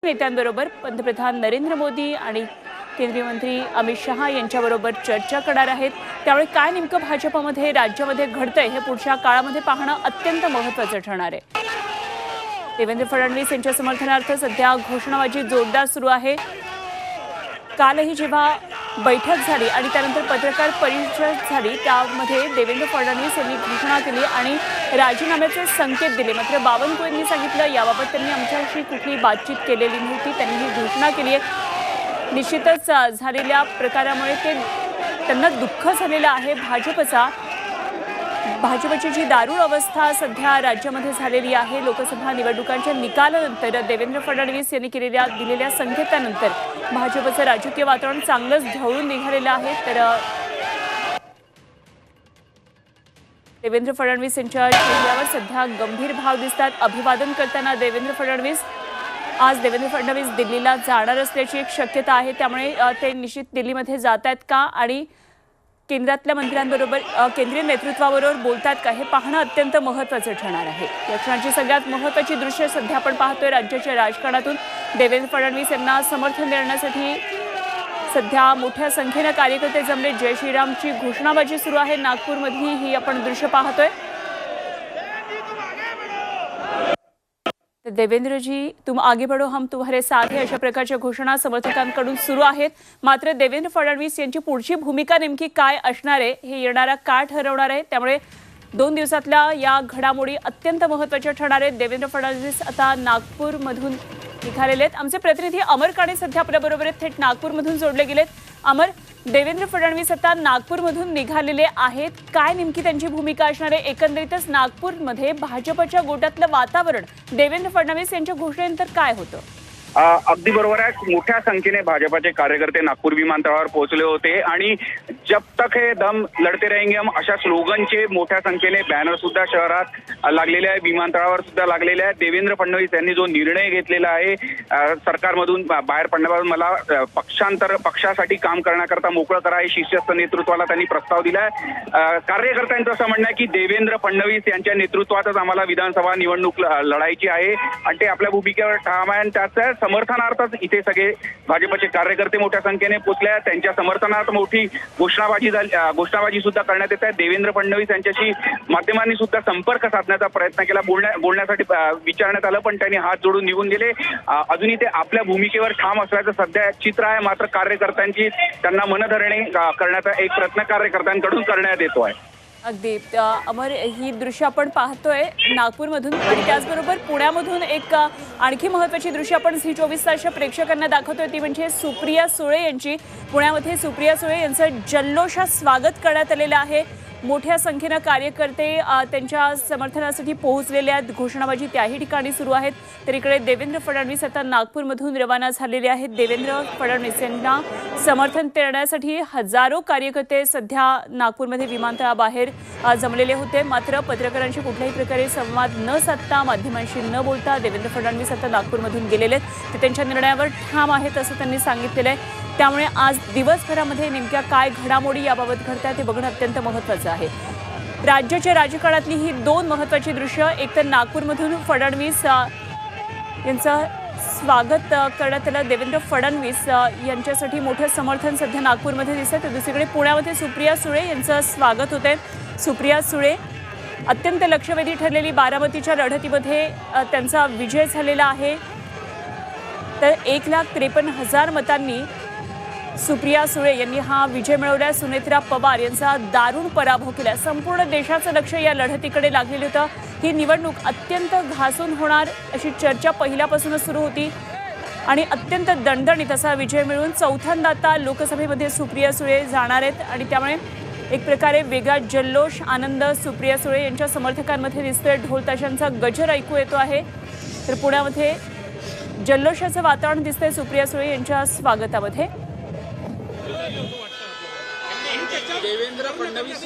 नेत्यांबरोबर पंतप्रधान नरेंद्र मोदी आणि केंद्रीय मंत्री अमित शहा यांच्याबरोबर चर्चा करणार आहेत। त्यामुळे काय नेमकं भाजपमध्ये राज्यामध्ये घडतंय हे पुढच्या काळामध्ये पाहणं अत्यंत महत्त्वाचं ठरणार आहे। देवेंद्र फडणवीस यांच्या समर्थनार्थ सध्या घोषणाबाजी जोरदार सुरू आहे। कालही जेव्हा बैठक झाली आणि त्यानंतर पत्रकार परिषद झाली त्यामध्ये देवेंद्र फडणवीस यांनी घोषणा केली आणि राजीनाम्याचे संकेत दिले। मात्र बावनकुळे यांनी सांगितलं याबाबत त्यांनी आमच्याशी कुठली बातचीत केलेली नव्हती, त्यांनी ही घोषणा केली आहे। निश्चितच झालेल्या प्रकारामुळे त्यांना दुःख झालेलं आहे। भाजपची जी दारुण अवस्था सध्या राज्यामध्ये झालेली आहे, लोकसभा निवडणुकांच्या निकालानंतर देवेंद्र फडणवीस यांनी दिलेल्या संकेतानंतर भाजपचं राजकीय वातावरण चांगलंच ढवळून निघालेलं आहे। तर देवेंद्र फडणवीस यांच्या चेहऱ्यावर सध्या गंभीर भाव दिसतात। अभिवादन करताना देवेंद्र फडणवीस दिल्लीला जाणार असल्याची एक शक्यता आहे, त्यामुळे ते निश्चित दिल्लीमध्ये जात आहेत का आणि केंद्रातल्या मंत्र्यांबरोबर केंद्रीय नेतृत्वाबरोबर बोलतात का हे पाहणं अत्यंत महत्त्वाचं ठरणार आहे। या क्षणाची सगळ्यात महत्त्वाची दृश्य सध्या आपण पाहतोय राज्याच्या राजकारणातून देवेंद्र फडणवीस यांना समर्थन देण्यासाठी सध्या मोठ्या संख्येने कार्यकर्ते जमले। जय श्रीरामची घोषणाबाजी सुरू आहे। नागपूरमधली ही आपण दृश्य पाहतोय। देवेंद्र जी, तुम आगे बढ़ो हम तुम्हारे साथ हैं अशा प्रकारच्या घोषणा समर्थकांकडून सुरू आहेत। मात्र देवेंद्र फडणवीस यांची पुढची भूमिका नेमकी काय असणार आहे हे येणारा काळ ठरवणार आहे। त्यामुळे 2 दिवसातल्या या घडामोडी अत्यंत महत्त्वाच्या ठरणार आहेत। देवेंद्र फडणवीस आता नागपूरमधून निघालेले आहेत। आमचे प्रतिनिधी अमर काणे सध्या आपल्याबरोबर आहेत, थेट नागपूरमधून जोडले गेलेत। अमर, देवेंद्र फडणवीस आता नागपूरमधून निघालेले आहेत, काय नेमकी त्यांची भूमिका असणार आहे? एकंदरीतच नागपूरमध्ये भाजपच्या गोटातलं वातावरण देवेंद्र फडणवीस यांच्या घोषणेनंतर काय होतं? अगदी बरोबर आहे। मोठ्या संख्येने भाजपाचे कार्यकर्ते नागपूर विमानतळावर पोहोचले होते आणि जब तक हे दम लढते रहेंगे हम अशा स्लोगनचे मोठ्या संख्येने बॅनर सुद्धा शहरात लागलेले आहे, विमानतळावर सुद्धा लागलेले आहे। देवेंद्र फडणवीस यांनी जो निर्णय घेतलेला आहे सरकारमधून बाहेर पडण्याबाबत, मला पक्षासाठी काम करण्याकरता मोकळं करा हे शीर्षस्थ नेतृत्वाला त्यांनी प्रस्ताव दिलाय। कार्यकर्त्यांचं असं म्हणणं आहे की देवेंद्र फडणवीस यांच्या नेतृत्वातच आम्हाला विधानसभा निवडणूक लढायची आहे आणि ते आपल्या भूमिकेवर ठाम आहे। त्याच समर्थनार्थच इथे सगळे भाजपचे कार्यकर्ते मोठ्या संख्येने पोहोचले आहेत। त्यांच्या समर्थनार्थ मोठी घोषणाबाजी सुद्धा करण्यात येत आहे। देवेंद्र फडणवीस यांच्याशी माध्यमांनी सुद्धा संपर्क साधण्याचा प्रयत्न केला, बोलण्यासाठी विचारण्यात आलं, पण त्यांनी हात जोडून निघून गेले। अजूनही ते आपल्या भूमिकेवर ठाम असल्याचं सध्या चित्र आहे। मात्र कार्यकर्त्यांची त्यांना मनधरणी करण्याचा एक प्रयत्न कार्यकर्त्यांकडून करण्यात येतो आहे। अगदी अमर, ही दृश्य आपण पाहतोय नागपूरमधून आणि त्याचबरोबर पुण्यामधून एक आणखी महत्त्वाची दृश्य आपण झी 24 तासच्या प्रेक्षकांना दाखवतोय, ती म्हणजे सुप्रिया सुळे यांची। पुण्यामध्ये सुप्रिया सुळे यांचं जल्लोषात स्वागत करण्यात आलेलं आहे। मोठ्या संख्येने कार्यकर्ते त्यांच्या समर्थनासाठी पोहोचलेले आहेत। घोषणाबाजी त्याही ठिकाणी सुरू आहेत। तर इकडे देवेंद्र फडणवीस आता नागपूरमधून रवाना झालेले आहेत। देवेंद्र फडणवीस यांना समर्थन देण्यासाठी हजारो कार्यकर्ते सध्या नागपूरमध्ये विमानतळाबाहेर जमलेले होते। मात्र पत्रकारांशी कुठल्याही प्रकारे संवाद न साधता, माध्यमांशी न बोलता देवेंद्र फडणवीस आता नागपूरमधून गेलेले आहेत। ते त्यांच्या निर्णयावर ठाम आहेत असं त्यांनी सांगितलेलं आहे। त्यामुळे आज दिवसभरामध्ये नेमक्या काय घडामोडी याबाबत घडतात हे बघणं अत्यंत महत्त्वाचं आहे। राज्याच्या राजकारणातली ही 2 महत्त्वाची दृश्य, एक तर नागपूरमधून फडणवीस यांचं स्वागत करण्यात आलं। देवेंद्र फडणवीस यांच्यासाठी मोठं समर्थन सध्या नागपूरमध्ये दिसतं। तर दुसरीकडे पुण्यामध्ये सुप्रिया सुळे यांचं स्वागत होते। सुप्रिया सुळे अत्यंत लक्षवेधी ठरलेली बारामतीच्या लढतीमध्ये त्यांचा विजय झालेला आहे। तर 1,53,000 मतांनी सुप्रिया सुळे यांनी हा विजय मिळवला। सुनेत्रा पवार यांचा दारुण पराभव केला। संपूर्ण देशाचं लक्ष या लढतीकडे लागलेलं होतं। ही निवडणूक अत्यंत घासून होणार अशी चर्चा पहिल्यापासूनच सुरू होती आणि अत्यंत दणदणीत असा विजय मिळवून चौथ्यांदा आता लोकसभेमध्ये सुप्रिया सुळे जाणार आहेत आणि त्यामुळे एक प्रकारे वेगळा जल्लोष, आनंद सुप्रिया सुळे यांच्या समर्थकांमध्ये दिसतोय। ढोल ताशांचा गजर ऐकू येतो आहे। तर पुण्यामध्ये जल्लोषाचं वातावरण दिसतंय सुप्रिया सुळे यांच्या स्वागतामध्ये। देवेंद्र फडणवीस